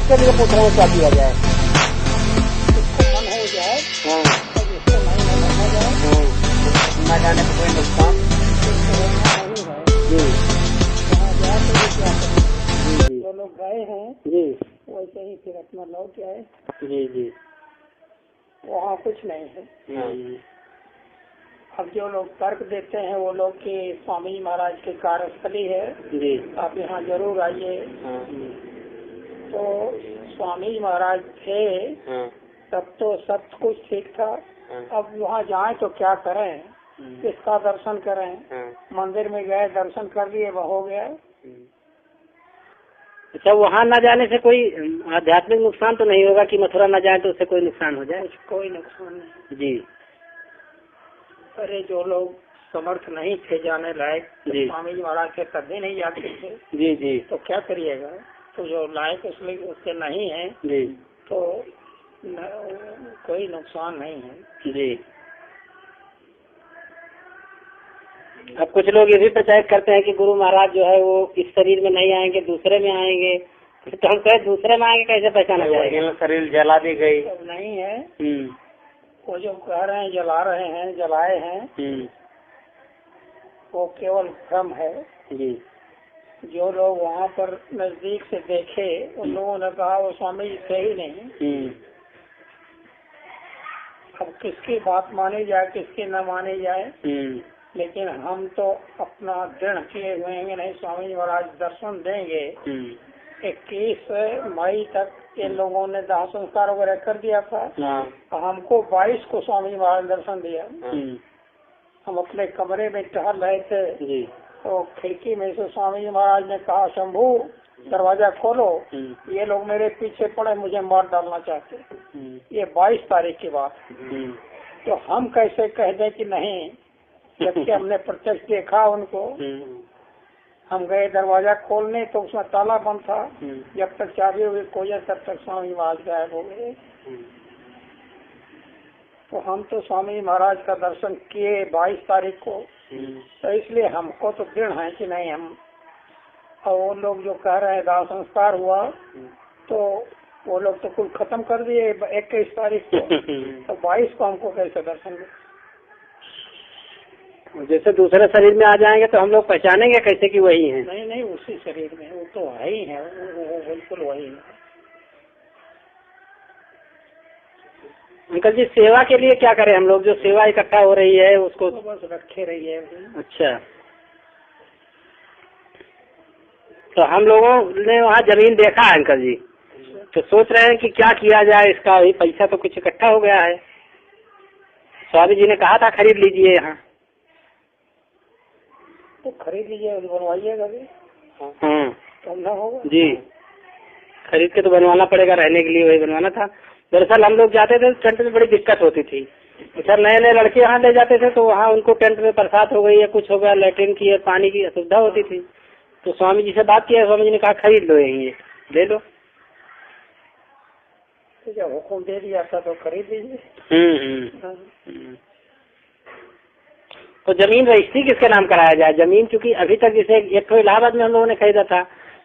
इसके लिए पूछ रहे हैं क्या किया जाए। इसको मन हो जाए हाँ और इसको नहीं मन हो जाए न जाने को कोई नुकसान। नहीं है जी वहाँ जाए तो ये क्या करें। जी जी जो लोग गए हैं जी वैसे ही फिर अपना लौट आए। जी जी वहाँ कुछ नहीं है। हाँ, अब जो लोग तर्क देते हैं वो लोग कि स्वामी जी महाराज की कार्यस्थली है, जी आप यहाँ जरूर आइए। हाँ तो स्वामी जी महाराज थे हाँ तब तो सब कुछ ठीक था। हाँ अब वहाँ जाएं तो क्या करें, किसका दर्शन करें। हाँ। मंदिर में गए दर्शन कर लिए वो हो गया। अच्छा, वहाँ न जाने से कोई आध्यात्मिक नुकसान तो नहीं होगा कि मथुरा न जाए तो उससे कोई नुकसान हो जाए? कुछ कोई नुकसान नहीं। जी अरे जो लोग समर्थ नहीं थे जाने लायक, जी स्वामी जी महाराज के कभी नहीं जाते थे जी जी तो क्या करिएगा। तो जो लायक उसके नहीं है जी तो कोई नुकसान नहीं है। जी। अब कुछ लोग ये भी प्रचारित करते हैं कि गुरु महाराज जो है वो इस शरीर में नहीं आएंगे, दूसरे में आएंगे। तो हम कहे दूसरे में आएंगे कैसे पहचाना जाएगा? शरीर जला दी गई सब नहीं है। वो जो कह रहे हैं जला रहे हैं, जलाए हैं, वो केवल भ्रम है। जी जो लोग वहाँ पर नजदीक से देखे उन लोगों ने कहा वो स्वामी जी थे ही नहीं। अब किसकी बात मानी जाए किसकी न मानी जाए, लेकिन हम तो अपना दृढ़ किए हुए हैं नहीं स्वामी जी महाराज दर्शन देंगे। 21 मई तक इन लोगों ने दाह संस्कार वगैरह कर दिया था। हमको 22 को स्वामी जी महाराज दर्शन दिया। हम अपने कमरे में टहल रहे थे तो खिड़की में से स्वामी जी महाराज ने कहा शंभू दरवाजा खोलो, ये लोग मेरे पीछे पड़े मुझे मार डालना चाहते। ये 22 तारीख की बात। तो हम कैसे कह दें कि नहीं, जबकि हमने प्रत्यक्ष देखा उनको। हम गए दरवाजा खोलने तो उसमें ताला बंद था। जब तक चाबी हुई कोई तब तक स्वामी महाराज गायब हो गए। तो हम तो स्वामी महाराज का दर्शन किए 22 तारीख को। तो इसलिए हमको तो दृढ़ है कि नहीं हम। और वो लोग जो कह रहे हैं दाह संस्कार हुआ तो वो लोग तो कुल खत्म कर दिए 21 तारीख को। तो 22 को हमको कैसे दर्शन दे। जैसे दूसरे शरीर में आ जाएंगे तो हम लोग पहचानेंगे कैसे कि वही है? नहीं नहीं उसी शरीर में वो तो है ही है, वो बिल्कुल वही है। अंकल जी सेवा के लिए क्या करें हम लोग? जो सेवा इकट्ठा हो रही है उसको तो बस रखे रहिए। अच्छा, तो हम लोगों ने वहाँ जमीन देखा है अंकल जी, तो सोच रहे हैं कि क्या किया जाए इसका। अभी पैसा तो कुछ इकट्ठा हो गया है। स्वामी जी ने कहा था खरीद लीजिए यहाँ। तो खरीद लीजिए, बनवाइएगा भी। हाँ कम ना होगा जी, खरीद के तो बनवाना पड़ेगा, रहने के लिए वही बनवाना था। दरअसल हम लोग जाते थे टेंट में बड़ी दिक्कत होती थी। सर नए नए लड़के यहाँ ले जाते थे तो वहाँ उनको टेंट में बरसात हो गई या कुछ हो गया, लेटरिन की या पानी की असुविधा होती थी। तो स्वामी जी से बात किया, स्वामी जी ने कहा खरीद लो यही, ले लो। तो जब हुक्म दे दिया था तो खरीद लीजिए। तो जमीन रजिस्ट्री किसके नाम कराया जाए? जमीन चूंकि अभी तक जैसे एक तो इलाहाबाद में हम लोगों ने खरीदा था,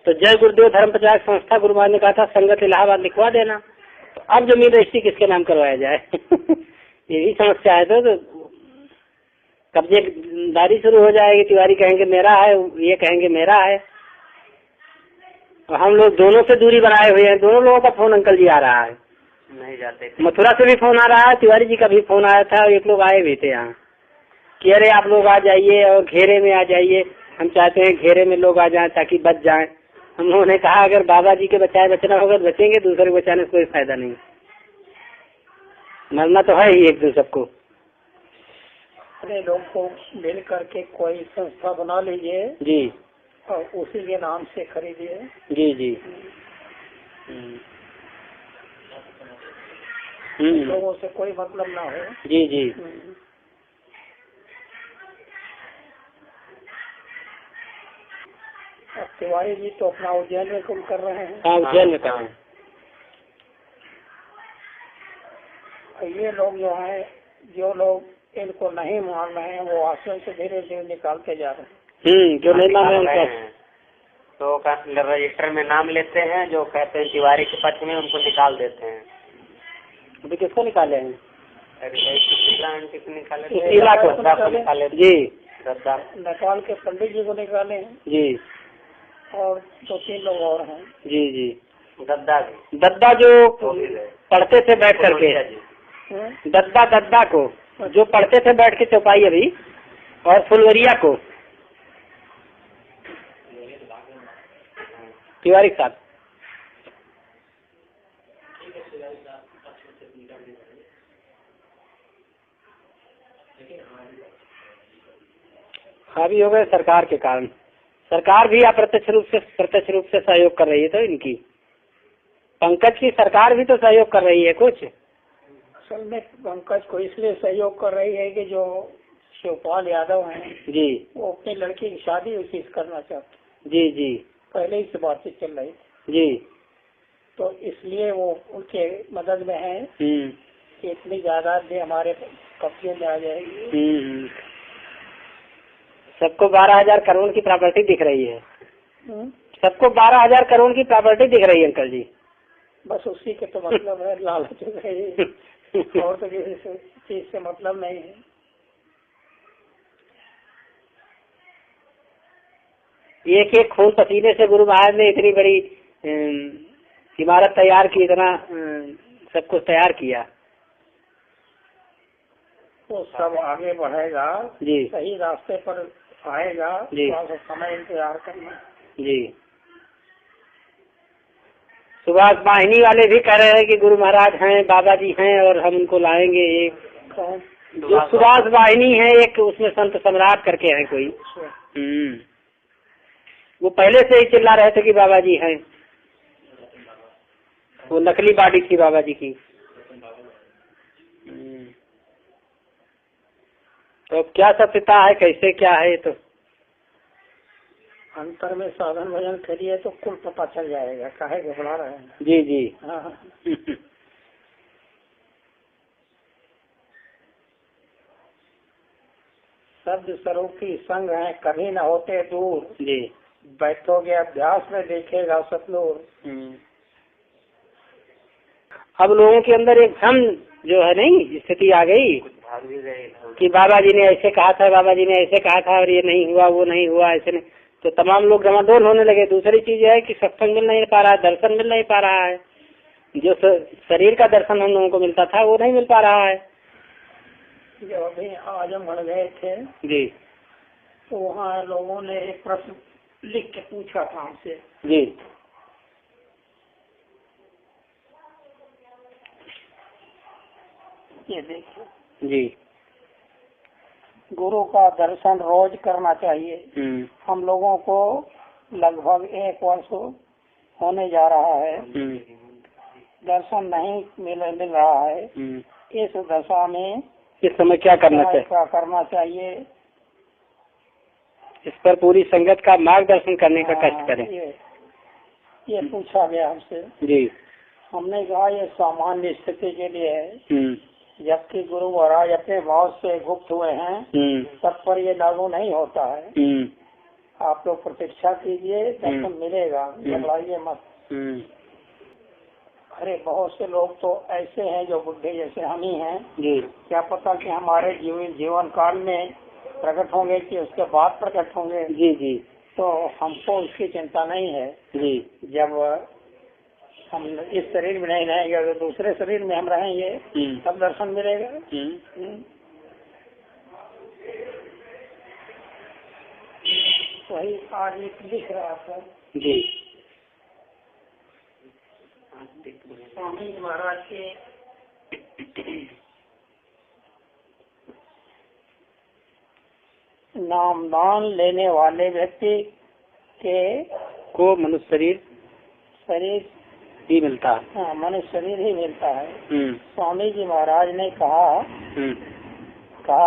तो जय गुरुदेव धर्म प्रचार संस्था गुरु महाराज ने कहा था संगत इलाहाबाद लिखवा देना। तो अब जमीन रजिस्ट्री किसके नाम करवाया जाए? यही समस्या है। तो कब्जेदारी शुरू हो जाएगी, तिवारी कहेंगे मेरा है, ये कहेंगे मेरा है। और हम लोग दोनों से दूरी बनाए हुए हैं। दोनों लोगों का फोन अंकल जी आ रहा है, नहीं जाते। मथुरा से भी फोन आ रहा है, तिवारी जी का भी फोन आया था, एक लोग आए भी थे यहाँ कि अरे आप लोग आ जाइए और घेरे में आ जाइए। हम चाहते हैं घेरे में लोग आ जाएं ताकि बच जाएं। हम लोगों ने कहा अगर बाबा जी के बचाए बचना होगा तो बचेंगे, दूसरे को बचाने से कोई फायदा नहीं। मरना तो है ही एक दिन सबको। अपने लोग को मिल करके कोई संस्था बना लीजिए जी और उसी के नाम से खरीदिए। जी जी लोगों से कोई मतलब ना हो। जी जी तिवारी जी तो अपना उज्जैन में कुल कर रहे हैं। हाँ उज्जैन में कहा। ये लोग जो हैं, जो लोग इनको नहीं मान रहे हैं वो आश्रम से धीरे धीरे निकालते जा रहे हैं। जो नहीं मान रहे हैं तो रजिस्टर में नाम लेते हैं, जो कहते हैं तिवारी के पक्ष में, उनको निकाल देते हैं। अभी किसको निकाले हैं? निकाले जी, नेपाल के पंडित जी को निकाले हैं जी, और 2-3 लोग और हैं जी जी। दद्दा जो पढ़ते थे बैठ करके, दद्दा को जो पढ़ते थे बैठ के चौपाई अभी, और फुलवरिया को तिवारी साहब। हावी हो गए सरकार के कारण। सरकार भी प्रत्यक्ष रूप से सहयोग कर रही है, तो इनकी पंकज की सरकार भी तो सहयोग कर रही है कुछ। असल में पंकज को इसलिए सहयोग कर रही है कि जो शिवपाल यादव हैं जी, वो अपनी लड़की की शादी उसी से करना चाहते। जी जी, पहले ही से बातचीत चल रही थी जी, तो इसलिए वो उनके मदद में है कि इतनी जायदाद भी हमारे कब्जे में आ जाएगी। सबको 12,000 करोड़ की प्रॉपर्टी दिख रही है। सबको 12,000 करोड़ की प्रॉपर्टी दिख रही है अंकल जी। बस उसी के तो मतलब है, लालच है और तो किसी चीज से मतलब नहीं है। एक एक खून पसीने से गुरु महाराज ने इतनी बड़ी इमारत तैयार की, इतना सब कुछ तैयार किया। तो सब आगे बढ़ेगा जी, सही रास्ते पर आएगा जी, तो समय इंतजार करना जी। सुभाष वाहिनी वाले भी कह रहे हैं कि गुरु महाराज हैं, बाबा जी हैं और हम उनको लाएंगे। एक जो सुभाष वाहिनी है एक, उसमें संत सम्राट करके है कोई, वो पहले से ही चिल्ला रहे थे कि बाबा जी हैं। वो नकली बॉडी थी बाबा जी की। तो अब क्या सत्यता है, कैसे क्या है, तो अंतर में साधन भजन करिए तो कुल पता चल जाएगा। काहे घबरा रहे हैं? जी जी। हाँ। शब्द स्वरूप की संग है, कभी न होते दूर। जी। बैठोगे अभ्यास में देखेगा सतलूर। अब लोगों के अंदर एक भ्रम जो है नहीं स्थिति आ गई कि बाबा जी ने ऐसे कहा था, बाबा जी ने ऐसे कहा था और ये नहीं हुआ, वो नहीं हुआ, ऐसे नहीं। तो तमाम लोग डमाडोल होने लगे। दूसरी चीज है कि सत्संग मिल नहीं पा रहा है, दर्शन मिल नहीं पा रहा है। जो शरीर का दर्शन हम लोगों को मिलता था वो नहीं मिल पा रहा है। जब अभी आजमगढ़ गए थे जी, तो वहाँ लोगों ने एक प्रश्न लिख के पूछा था हमसे। जी, ये देखिए जी, गुरु का दर्शन रोज करना चाहिए। हम लोगों को लगभग 1 वर्ष होने जा रहा है, दर्शन नहीं मिल रहा है। इस दशा में इस समय क्या करना चाहिए? इस पर पूरी संगत का मार्गदर्शन करने का कष्ट करें। ये पूछा गया हमसे। जी, हमने कहा ये सामान्य स्थिति के लिए है, जबकि गुरु महाराज अपने भाव से गुप्त हुए हैं, सब पर ये लागू नहीं होता है। आप लोग प्रतीक्षा कीजिए, दर्शन मिलेगा, घबराइए मत। अरे बहुत से लोग तो ऐसे हैं जो बुढ़े जैसे हम ही हैं। जी, क्या पता कि हमारे जीवन काल में प्रकट होंगे कि उसके बाद प्रकट होंगे। जी, जी, तो हमको उसकी चिंता नहीं है। जी, जब हम इस शरीर में नहीं रहेंगे तो दूसरे शरीर में हम रहेंगे, तब दर्शन मिलेगा। वही आज एक लिख रहा था। जी, स्वामी महाराज के नामदान लेने वाले व्यक्ति को मनुष्य शरीर ही मिलता है। हाँ, मनुष्य शरीर ही मिलता है। स्वामी जी महाराज ने कहा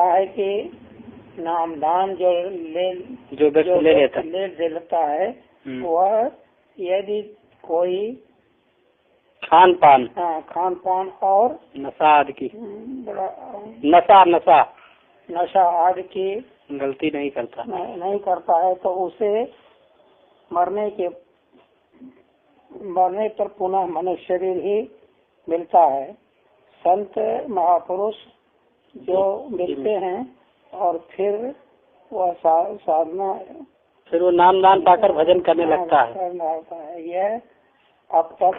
है कि नामदान जो ले लेता है वह यदि कोई खान पान और नशा आदि की नशा आदि की गलती नहीं करता है तो उसे मरने पर पुनः मनुष्य शरीर ही मिलता है। संत महापुरुष जो मिलते हैं और फिर वह साधना, फिर वो नाम दान पाकर भजन करने लगता है। यह अब तक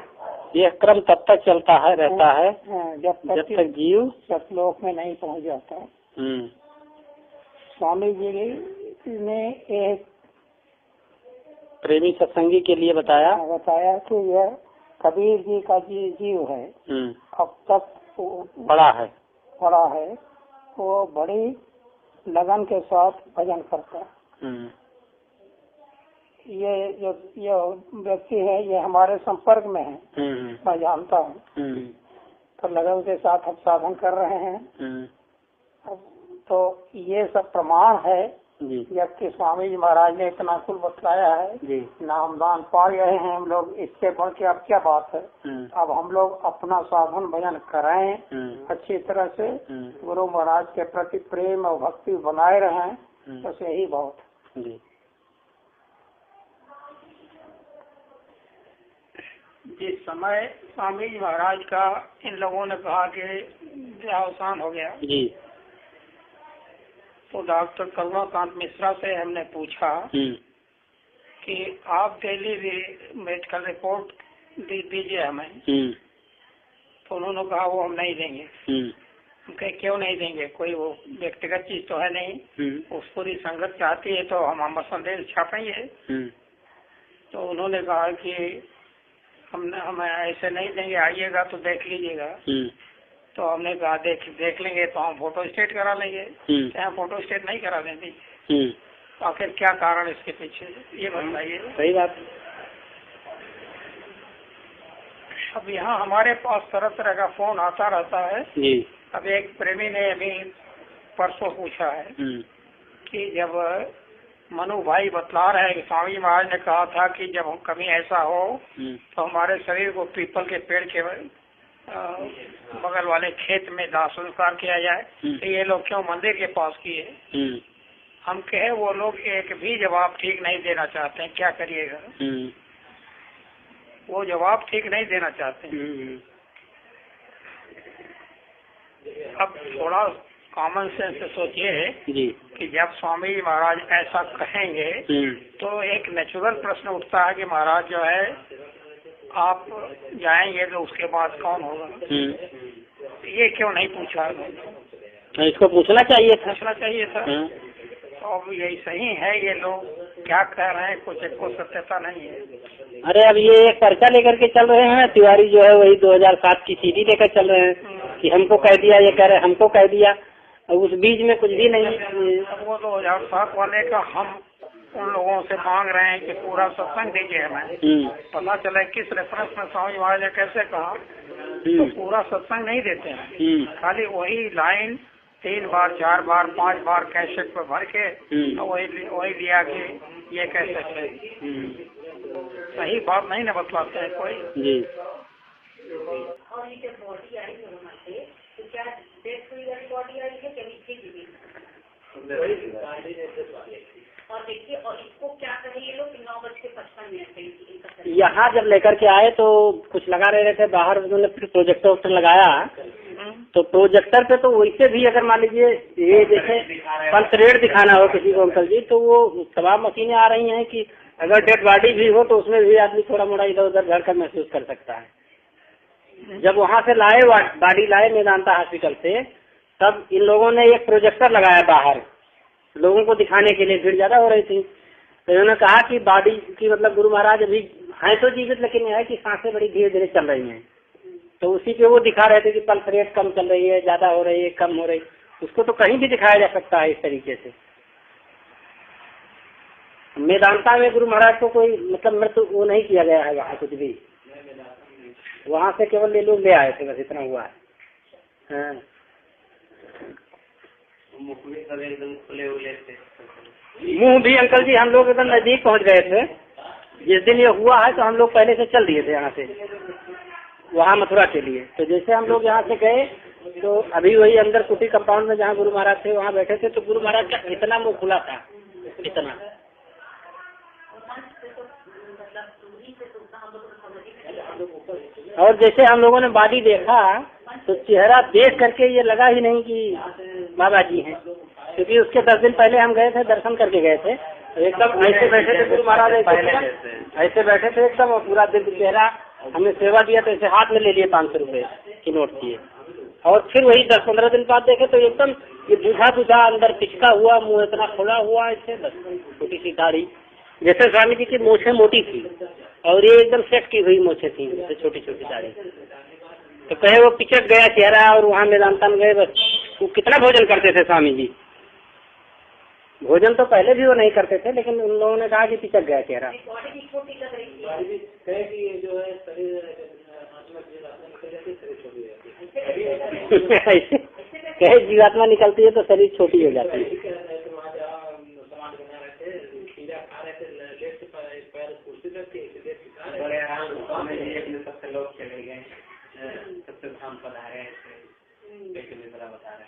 यह क्रम तब तक चलता है रहता है जब तक जीव सतलोक में नहीं पहुंच जाता। स्वामी जी ने एक प्रेमी सत्संगी के लिए बताया कि यह कबीर जी का जीव है, अब तक बड़ा है वो बड़ी लगन के साथ भजन करता है। ये जो व्यक्ति है ये हमारे संपर्क में है, मैं जानता हूँ। तो लगन के साथ हम साधन कर रहे हैं। तो ये सब प्रमाण है जबकि स्वामी जी महाराज ने इतना कुल बतलाया है, नामदान पा गए हैं हम लोग, इससे बढ़ के अब क्या बात है। अब हम लोग अपना साधन भजन कराएं अच्छी तरह से, गुरु महाराज के प्रति प्रेम और भक्ति बनाए रहें, बस यही बहुत। जिस समय स्वामी जी महाराज का इन लोगों ने कहा कि अवसान हो गया, तो डॉक्टर करुणाकांत मिश्रा से हमने पूछा कि आप डेली मेडिकल रिपोर्ट दीजिए हमें। तो उन्होंने कहा वो हम नहीं देंगे। क्यों नहीं देंगे, कोई वो व्यक्तिगत चीज तो है नहीं, उस पूरी संगत चाहती है तो हम संदेश छापेंगे। तो उन्होंने कहा कि हम ऐसे नहीं देंगे, आइएगा तो देख लीजिएगा। तो हमने कहा देख लेंगे तो हम फोटो स्टेट करा लेंगे। क्या फोटो स्टेट नहीं करा देंगे? आखिर क्या कारण इसके पीछे, ये बताइए। सही बात। अब यहाँ हमारे पास तरह तरह का फोन आता रहता है। अब एक प्रेमी ने अभी परसों पूछा है कि जब मनु भाई बतला रहे हैं कि स्वामी महाराज ने कहा था कि जब हम कभी ऐसा हो तो हमारे शरीर को पीपल के पेड़ के बगल वाले खेत में दाह संस्कार किया जाए, तो ये लोग क्यों मंदिर के पास किए? हम कहे वो लोग एक भी जवाब ठीक नहीं देना चाहते हैं, क्या करिएगा? वो जवाब ठीक नहीं देना चाहते हैं। अब थोड़ा कॉमन सेंस से सोचिए कि जब स्वामी जी महाराज ऐसा कहेंगे तो एक नेचुरल प्रश्न उठता है कि महाराज जो है आप जाएंगे तो उसके बाद कौन होगा? ये क्यों नहीं पूछा? इसको पूछना चाहिए था। तो अब यही सही है, ये लोग क्या कह रहे हैं कुछ को सत्यता नहीं है। अरे अब ये एक पर्चा लेकर के चल रहे हैं, तिवारी जो है वही 2007 की सीडी लेकर चल रहे हैं कि हमको कह दिया, ये कह रहे हमको कह दिया। अब उस बीच में कुछ भी नहीं। वो 2007 वाले का हम उन लोगों से मांग रहे हैं कि पूरा सत्संग दीजिए हमें, पता चले किस रेफरेंस में स्वामी महाराज ने कैसे कहा। तो पूरा सत्संग नहीं देते हैं, खाली वही लाइन 3 बार 4 बार 5 बार कैसेट पर भर के वही दिया कि ये कैसे है। सही बात नहीं न बतलाते हैं कोई। और देखिए, और इसको क्या करें ये लोग 9:55 यहाँ जब लेकर के आए तो कुछ लगा रहे थे बाहर, उन्होंने फिर प्रोजेक्टर लगाया। तो प्रोजेक्टर पे तो वैसे भी अगर मान लीजिए ये जैसे पल्स रेट दिखाना हो किसी को अंकल जी, तो वो तमाम मशीनें आ रही हैं कि अगर डेड बॉडी भी हो तो उसमें भी आदमी थोड़ा मोड़ा इधर उधर घर का महसूस कर सकता है। जब वहाँ से लाए बॉडी लाए मेदांता हॉस्पिटल से, तब इन लोगों ने एक प्रोजेक्टर लगाया बाहर लोगों को दिखाने के लिए, भीड़ ज्यादा हो रही थी। तो इन्होंने कहा कि बॉडी की मतलब गुरु महाराज अभी हैं तो जीवित, लेकिन यह है कि सांसें बड़ी धीरे धीरे चल रही हैं। तो उसी पे वो दिखा रहे थे कि पल्स रेट कम चल रही है, ज्यादा हो रही है, कम हो रही। उसको तो कहीं भी दिखाया जा सकता है इस तरीके से। मेदांता में गुरु महाराज को कोई मतलब मृत्यु वो नहीं किया गया है वहाँ कुछ भी, वहाँ से केवल ये लोग ले आए थे, बस इतना हुआ है। हाँ। मुंह भी अंकल जी हम लोग एकदम नजदीक पहुँच गए थे। जिस दिन ये हुआ है तो हम लोग पहले से चल दिए थे यहाँ से वहाँ मथुरा के लिए। तो जैसे हम लोग यहाँ से गए तो अभी वही अंदर कुटी कंपाउंड में जहाँ गुरु महाराज थे वहाँ बैठे थे, तो गुरु महाराज का इतना मुँह खुला था, इतना और जैसे हम लोगों ने बॉडी देखा तो चेहरा देख करके ये लगा ही नहीं कि बाबा जी हैं, क्योंकि उसके 10 दिन पहले हम गए थे, दर्शन करके गए थे, एकदम ऐसे बैठे थे गुरु महाराज, ऐसे बैठे थे एकदम, और पूरा दिन चेहरा, हमने सेवा दिया तो ऐसे हाथ में ले लिए 500 रुपए की नोट किए, और फिर वही 10-15 दिन बाद देखे तो एकदम ये बुझा अंदर पिचका हुआ, मुंह इतना खुला हुआ, ऐसे बस छोटी सी दाढ़ी, जैसे स्वामी जी की मूछें मोटी थी और ये एकदम सेट की हुई मूछें थी, जैसे छोटी छोटी दाढ़ी। तो कहे वो पिचक गया चेहरा, और वहाँ मेदांता में गए, बस वो कितना भोजन करते थे स्वामी जी, भोजन तो पहले भी वो नहीं करते थे, लेकिन उन लोगों ने कहा कि पिचक गया चेहरा। कहे जीवात्मा निकलती है तो शरीर छोटी हो जाती है।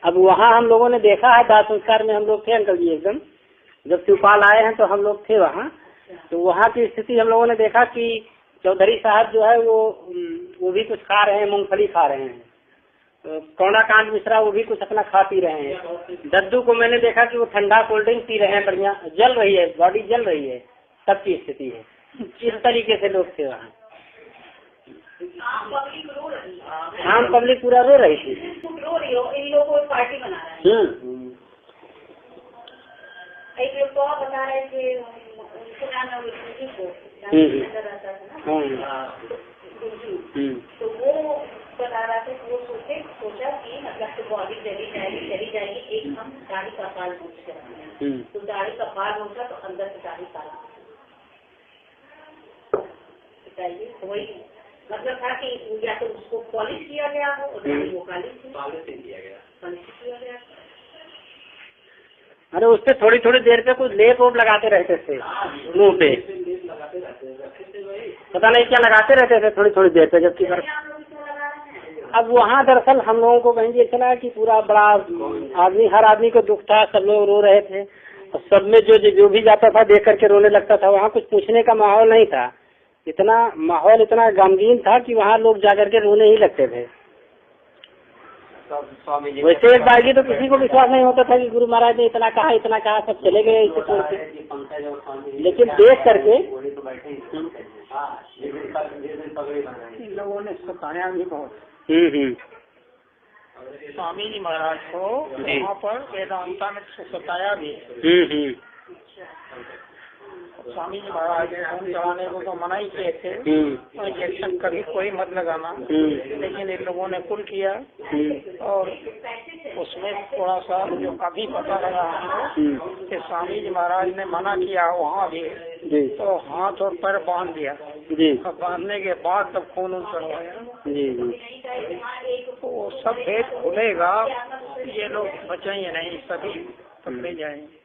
अब वहाँ हम लोगों ने देखा है, दाह संस्कार में हम लोग थे अंकल जी, एकदम जब शिवपाल आए हैं तो हम लोग थे वहाँ, तो वहाँ की स्थिति हम लोगों ने देखा कि चौधरी साहब जो है वो भी कुछ खा रहे हैं, मूंगफली खा रहे हैं, तो कौड़ाकांड मिश्रा वो भी कुछ अपना खा पी रहे हैं। दद्दू को मैंने देखा कि वो ठंडा कोल्ड ड्रिंक पी रहे हैं, बढ़िया जल रही है, बॉडी जल रही है, सबकी स्थिति है। इस तरीके से लोग थे वहाँ। आम पब्लिक पूरा रो रही थी, रो रही हो, इन लोगों को पार्टी बना रहा है। एक लोग तो बता रहे थे तो वो बता रहा था, वो सोचा कि मतलब तो बॉडी चली जाएगी, एक हम दाढ़ी का पाल नोच कर, तो दाढ़ी का पाल नोचा तो अंदर से दाढ़ी पाल वही मतलब था कि या तो उसको पॉलिश किया गया हो, वो पॉलिश किया गया। अरे उससे थोड़ी थोड़ी देर पे कुछ लेप वोप लगाते रहते थे मुंह पे, पता नहीं क्या लगाते रहते थे थोड़ी थोड़ी देर पे, जबकि अब वहाँ दरअसल हम लोगों को कहीं ये चला कि पूरा बड़ा आदमी, हर आदमी को दुख था, सब लोग रो रहे थे, और सब में जो भी जाता था देख करके रोने लगता था। वहाँ कुछ पूछने का माहौल नहीं था, इतना माहौल इतना गमगीन था कि वहाँ लोग जाकर के रोने ही लगते थे। वैसे एक बार तो किसी को विश्वास नहीं होता था कि गुरु महाराज ने इतना कहा, सब चले गए इसे छोड़ के, लेकिन देख करके इन लोगों ने सताया भी बहुत। स्वामी जी महाराज को वहाँ पर वेदांता में सताया भी। स्वामी जी महाराज ने खून चढ़ाने को तो मना ही किए थे, इंजेक्शन कभी कोई मत लगाना, लेकिन इन लोगों ने कुल किया, और उसमें थोड़ा सा जो अभी पता लगा हमको कि स्वामी जी महाराज ने मना किया वहाँ भी, तो हाथ और पैर बांध दिया, और बांधने के बाद तब खून चढ़वाया, तो वो सब भेद खुलेगा, ये लोग बचेंगे नहीं, सभी पकड़े जाएंगे।